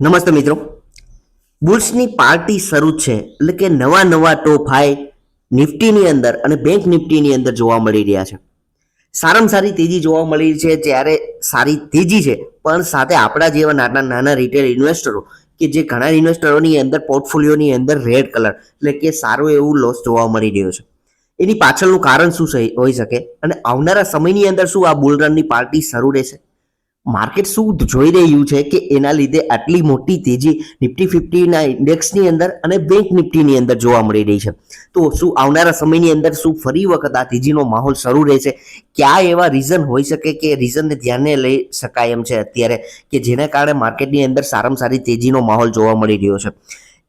નમસ્તે મિત્રો. બુલ્સની પાર્ટી શરૂ છે, એટલે કે નવા નવા ટોપ હાઈ નિફ્ટીની અંદર અને બેંક નિફ્ટીની અંદર જોવા મળી રહ્યા છે. સારામાં સારી તેજી જોવા મળી છે. જ્યારે સારી તેજી છે, પણ સાથે આપણા જેવા નાના નાના રિટેલ ઇન્વેસ્ટરો કે જે ઘણા ઇન્વેસ્ટરોની અંદર પોર્ટફોલિયોની અંદર રેડ કલર એટલે કે સારું એવું લોસ જોવા મળી રહ્યો છે. એની પાછળનું કારણ શું હોઈ શકે અને આવનારા સમયની અંદર શું આ બુલરનની પાર્ટી શરૂ રહેશે? માર્કેટ શું જોઈ રહ્યું છે કે એના લીધે આટલી મોટી તેજી નિફ્ટી 50ના ઇન્ડેક્સની અંદર અને બેંક નિફ્ટીની અંદર જોવા મળી રહી છે? તો શું આવનારા સમયની અંદર શું ફરી વખત આ તેજીનો માહોલ શરૂ રહેશે? ક્યાં એવા રીઝન હોઈ શકે કે રીઝનને ધ્યાને લઈ શકાય એમ છે અત્યારે, કે જેના કારણે માર્કેટની અંદર સારામાં સારી તેજીનો માહોલ જોવા મળી રહ્યો છે?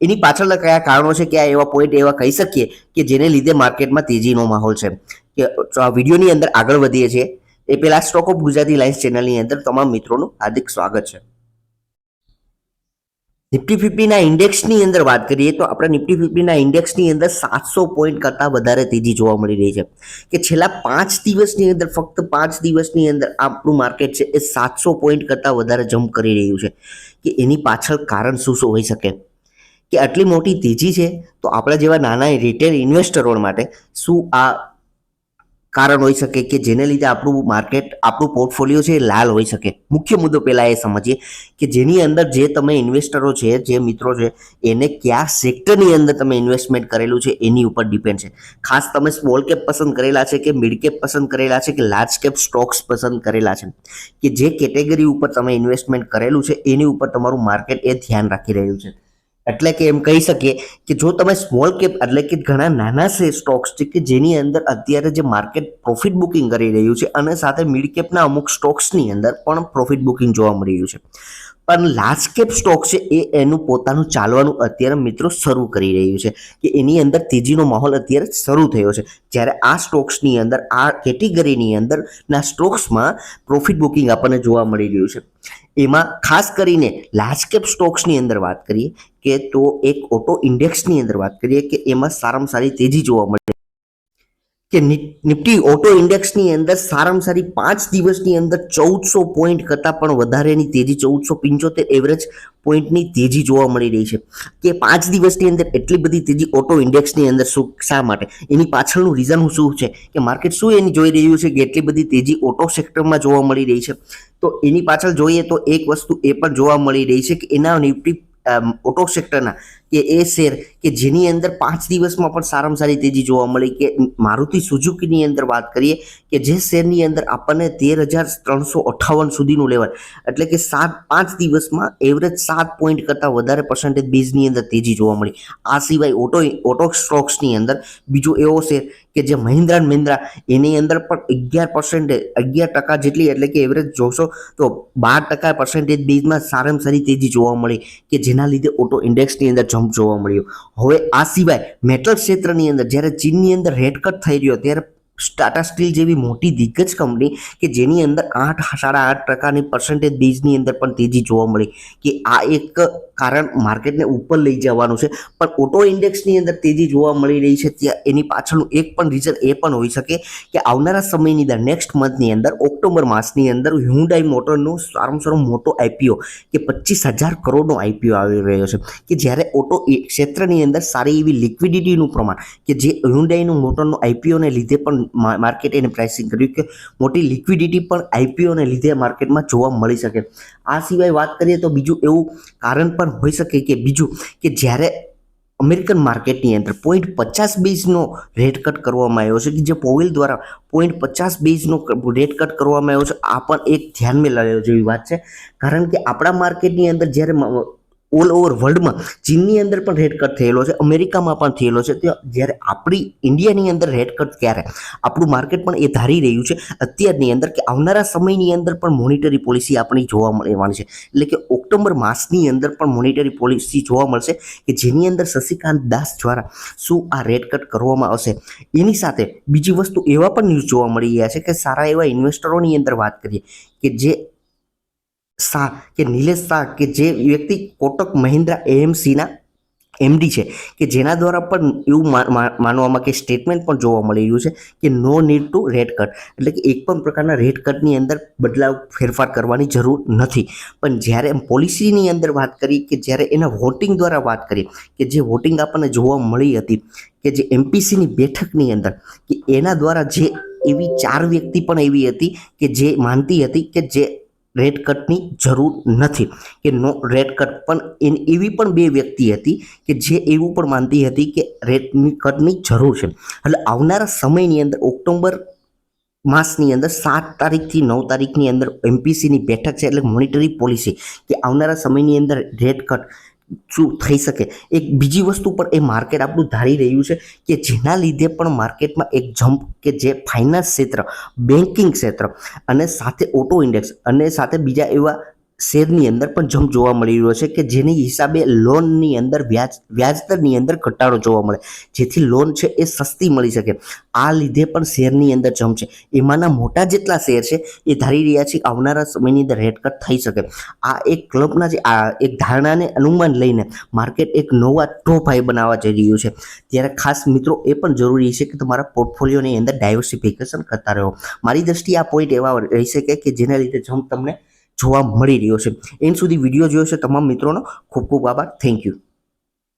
એની પાછળના કયા કારણો છે? કયા એવા પોઈન્ટ એવા કહી શકીએ કે જેને લીધે માર્કેટમાં તેજીનો માહોલ છે? કે વિડીયોની અંદર આગળ વધીએ છીએ એ પહેલા સ્ટોક ઓફ ગુજરાતી લાઇન્સ ચેનલની અંદર તમામ મિત્રોનું હાર્દિક સ્વાગત છે. નિફ્ટી 50ના ઇન્ડેક્સની અંદર વાત કરીએ તો આપણે નિફ્ટી 50ના ઇન્ડેક્સની અંદર 700 પોઈન્ટ કરતાં વધારે તેજી જોવા મળી રહી છે. કે છેલ્લા 5 દિવસની અંદર, ફક્ત 5 દિવસની અંદર આપણું માર્કેટ છે એ 700 પોઈન્ટ કરતાં વધારે જમ્પ કરી રહ્યું છે. કે એની પાછળ કારણ શું શું હોઈ શકે? કે આટલી મોટી તેજી છે તો આપણા જેવા નાના રિટેલ ઇન્વેસ્ટરો માટે શું આ કારણ હોઈ શકે કે જેને લીધે આપણું માર્કેટ, આપણું પોર્ટફોલિયો છે એ લાલ હોઈ શકે? મુખ્ય મુદ્દો પહેલાં એ સમજીએ કે જેની અંદર જે તમે ઇન્વેસ્ટરો છે, જે મિત્રો છે, એને કયા સેક્ટરની અંદર તમે ઇન્વેસ્ટમેન્ટ કરેલું છે એની ઉપર ડિપેન્ડ છે. ખાસ તમે સ્મોલ કેપ પસંદ કરેલા છે કે મિડ કેપ પસંદ કરેલા છે કે લાર્જ કેપ સ્ટોક્સ પસંદ કરેલા છે, કે જે કેટેગરી ઉપર તમે ઇન્વેસ્ટમેન્ટ કરેલું છે એની ઉપર તમારું માર્કેટ એ ધ્યાન રાખી રહ્યું છે. એટલે કે એમ કહી શકીએ કે જો તમે સ્મોલ કેપ એટલે કે ઘણા નાના સ્ટોક્સ છે કે જેની અંદર અત્યારે જે માર્કેટ પ્રોફિટ બુકિંગ કરી રહ્યું છે અને સાથે મિડ કેપના અમુક સ્ટોક્સની અંદર પણ પ્રોફિટ બુકિંગ જોવા મળી રહ્યું છે, પણ લાર્જ કેપ સ્ટોક છે એ એનું પોતાનું ચાલવાનું અત્યારે મિત્રો શરૂ કરી રહ્યું છે, કે એની અંદર તેજીનો માહોલ અત્યારે શરૂ થયો છે. જ્યારે આ સ્ટોક્સની અંદર, આ કેટેગરીની અંદરના સ્ટોક્સમાં પ્રોફિટ બુકિંગ આપણને જોવા મળી રહ્યું છે. એમાં ખાસ કરીને લાર્જ કેપ સ્ટોક્સની અંદર વાત કરીએ કે તો એક ઓટો ઇન્ડેક્સની અંદર વાત કરીએ કે એમાં સારામાં સારી તેજી જોવા મળે કે નિફ્ટી ઓટો ઇન્ડેક્સની અંદર સારામાં સારી 5 દિવસની અંદર 1400 પોઈન્ટ કરતાં પણ વધારેની તેજી, 1475 એવરેજ પોઈન્ટની તેજી જોવા મળી રહી છે. કે 5 દિવસની અંદર એટલી બધી તેજી ઓટો ઇન્ડેક્સની અંદર શા માટે? એની પાછળનું રીઝન શું છે? કે માર્કેટ શું એની જોઈ રહ્યું છે કે એટલી બધી તેજી ઓટો સેક્ટરમાં જોવા મળી રહી છે? તો એની પાછળ જોઈએ તો એક વસ્તુ એ પણ જોવા મળી રહી છે કે એના નિફ્ટી ઓટો સેક્ટરના કે એ શેર કે જેની અંદર 5 દિવસમાં પણ સારામાં સારી તેજી જોવા મળી, કે મારુતિ સુઝુકીની અંદર વાત કરીએ કે જે શેરની અંદર આપણને 13,358 સુધીનું લેવલ, એટલે કે 5 દિવસમાં એવરેજ 7 પોઈન્ટ કરતાં વધારે પર્સન્ટેજ બેઝની અંદર તેજી જોવા મળી. આ સિવાય ઓટો સ્ટોક્સની અંદર બીજો એવો શેર કે જે મહિન્દ્રા એન્ડ મહિન્દ્રા, એની અંદર પણ 11% જેટલી, એટલે કે એવરેજ જોશો તો 12% પર્સન્ટેજ બેઝમાં સારામાં સારી તેજી જોવા મળી, કે જેના લીધે ઓટો ઇન્ડેક્સની અંદર જમ્પ જોવા મળ્યો. હવે આ સિવાય મેટલ ક્ષેત્રની અંદર જ્યારે ચીનની અંદર રેટ કટ થઈ રહ્યો ત્યારે ટાટા સ્ટીલ જેવી મોટી દિગ્ગજ કંપની કે જેની અંદર 8.5% પર્સન્ટેજ બેઝની અંદર પણ તેજી જોવા મળી, કે આ એક કારણ માર્કેટને ઉપર લઈ જવાનું છે. પણ ઓટો ઇન્ડેક્સની અંદર તેજી જોવા મળી રહી છે ત્યાં એની પાછળનું એક પણ રીઝન એ પણ હોઈ શકે કે આવનારા સમયની અંદર, નેક્સ્ટ મંથની અંદર, ઓક્ટોબર માસની અંદર હ્યુન્ડાઈ મોટરનો સારામાં સારો મોટો આઈપીઓ કે 25,000 કરોડનો આઈપીઓ આવી રહ્યો છે, કે જ્યારે ઓટો ક્ષેત્રની અંદર સારી એવી લિક્વિડિટીનું પ્રમાણ, કે જે હ્યુન્ડાઈનું મોટરનો આઈપીઓને લીધે પણ માર્કેટ એને પ્રાઇસિંગ કર્યું કે મોટી લિક્વિડિટી પણ આઈપીઓને લીધે માર્કેટમાં જોવા મળી શકે. આ સિવાય વાત કરીએ તો બીજું એવું કારણ પણ હોઈ શકે કે બીજું કે જ્યારે અમેરિકન માર્કેટની અંદર 0.50 બેઝનો રેટ કટ કરવામાં આવ્યો છે, કે જે પોવેલ દ્વારા 0.50 બેઝનો રેટ કટ કરવામાં આવ્યો છે, આ પણ એક ધ્યાનમાં લેવા જેવી વાત છે. કારણ કે આપણા માર્કેટની અંદર જ્યારે ઓલ ઓવર વર્લ્ડમાં ચીનની અંદર પણ રેટ કટ થયેલો છે, અમેરિકામાં પણ થયેલો છે, જ્યારે આપણી ઇન્ડિયાની અંદર રેટ કટ ક્યારે આપણું માર્કેટ પણ એ ધારી રહ્યું છે અત્યારની અંદર કે આવનારા સમયની અંદર પણ મોનિટરી પોલિસી આપણી જોવા મળવાની છે, એટલે કે ઓક્ટોબર માસની અંદર પણ મોનિટરી પોલિસી જોવા મળશે, કે જેની અંદર શશિકાંત દાસ દ્વારા શું આ રેટ કટ કરવામાં આવશે. એની સાથે બીજી વસ્તુ એવા પણ ન્યૂઝ જોવા મળી રહ્યા છે કે સારા એવા ઇન્વેસ્ટરોની અંદર વાત કરીએ કે જે શાહ કે નિલેશ શાહ, કે જે વ્યક્તિ કોટક મહિન્દ્રા એએમસીના એમડી છે કે જેના દ્વારા પણ એવું માનવામાં કે સ્ટેટમેન્ટ પણ જોવા મળી રહ્યું છે કે no need to rate cut, એટલે કે એક પણ પ્રકારના રેટ કટની અંદર બદલાવ ફેરફાર કરવાની જરૂર નથી. પણ જ્યારે પોલિસીની અંદર વાત કરી કે જ્યારે એના વોટિંગ દ્વારા વાત કરી કે જે વોટિંગ આપણને જોવા મળી હતી કે જે એમપીસીની બેઠકની અંદર કે એના દ્વારા જે એવી 4 વ્યક્તિ પણ એવી હતી કે જે માનતી હતી કે જે રેટ કટની જરૂર નથી કે નો રેટ કટ, પણ એવી પણ 2 વ્યક્તિ હતી કે જે એવું પણ માનતી હતી કે રેટની કટની જરૂર છે. એટલે આવનારા સમયની અંદર ઓક્ટોબર માસની અંદર 7 તારીખથી 9 તારીખની અંદર એમપીસીની બેઠક છે, એટલે મોનિટરી પોલિસી કે આવનારા સમયની અંદર રેટ કટ શું થઈ શકે. એક બીજી વસ્તુ પણ એ માર્કેટ આપણું ધારી રહ્યું છે કે જેના લીધે પણ માર્કેટમાં એક જમ્પ કે જે ફાઇનાન્સ ક્ષેત્ર, બેન્કિંગ ક્ષેત્ર અને સાથે ઓટો ઇન્ડેક્સ અને સાથે બીજા એવા શેરની અંદર પણ જમ્પ જોવા મળી રહ્યો છે કે જેની હિસાબે લોનની અંદર વ્યાજદરની અંદર ઘટાડો જોવા મળે, જેથી લોન છે એ સસ્તી મળી શકે. આ લીધે પણ શેરની અંદર જમ્પ છે. એમાંના મોટા જેટલા શેર છે એ ધારી રહ્યા છે આવનારા સમયની અંદર રેટ કટ થઈ શકે. આ એક ક્લબના જે આ એક ધારણાને અનુમાન લઈને માર્કેટ એક નવા ટોપ હાઈ બનાવવા જઈ રહ્યું છે. ત્યારે ખાસ મિત્રો એ પણ જરૂરી છે કે તમારા પોર્ટફોલિયોની અંદર ડાયવર્સિફિકેશન કરતા રહો. મારી દ્રષ્ટિએ આ પોઈન્ટ એવા રહી શકે કે જેના લીધે જમ્પ તમને જોવા મળી રહ્યો છે. એન સુધી વિડીયો જોયો છે તમામ મિત્રોનો ખૂબ ખૂબ આભાર. Thank you.